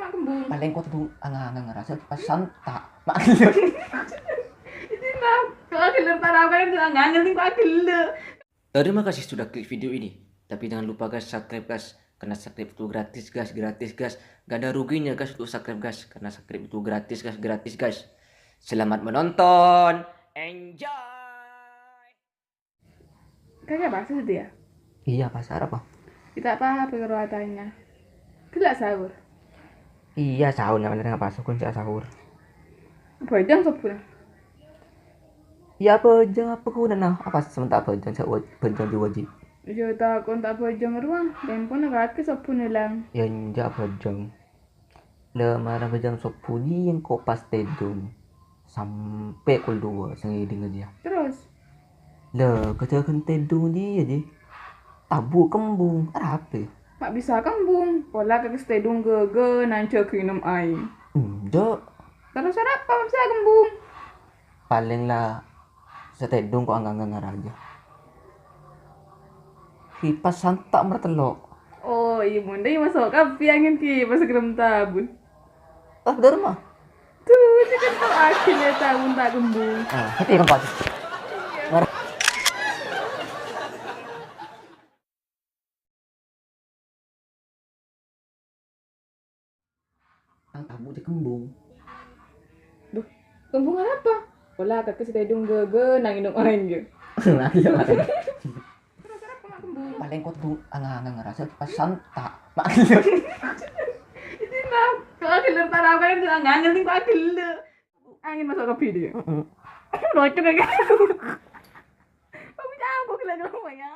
mak kembung. Paling kuat tuh angang ngerasa pas santak. Mak gila. Itu nah, kalau killer tarakan nggak ngerti kok killer. Terima kasih sudah klik video ini. Tapi jangan lupa guys, subscribe guys. Karena subscribe itu gratis guys, gratis guys. Gak ada ruginya guys untuk subscribe guys. Karena subscribe itu gratis guys, gratis guys. Selamat menonton. Enjoy. Kayak bahasa itu ya? Iya, pasar apa? Kita apa perbuatannya? Gelak sahur. Iya, sahur namanya nggak masuk kunci sahur. Bojang sepuluh. Ya apa jangan apa kau nah apa sementara apa jangan saya bojang wajib. Yo tak kon tak bojang ruang. Tempon agak ke sepuluh lang. Yang jak bojang. Le marah bojang sepuluh yang kau pas tedung sampai kul dua sengiding aja. Terus? Le kecelakaan tedung dia aja. Tabu kembung apa? Mak bisa kembung. Pola ke stedung ge nanco minum air. Enggak. Terus apa bisa kembung? Paling lah setedung kok anggang aja. Kipas santak mertelok. Oh iya bunda iya masuk kapi angin ki pas gerem tabun. Ah, dari mah. Tuh ini kan tau akhirnya tabun tak kembung. Ah, hati kan Pak. Ang tabu di kembung. Duh, kembung apa? Pola ke stedung ge nang minum air ge. Nah, iya. Terus apa mak kembung? Paling kuat tuh angang ngerasa pas santak. Mak gila. Itu nah, kalau killer tarakan nggak ngerti kok killer. Angin masuk ke video. Lucu kayak gitu. Kamu jangan kok killer ngomong ya.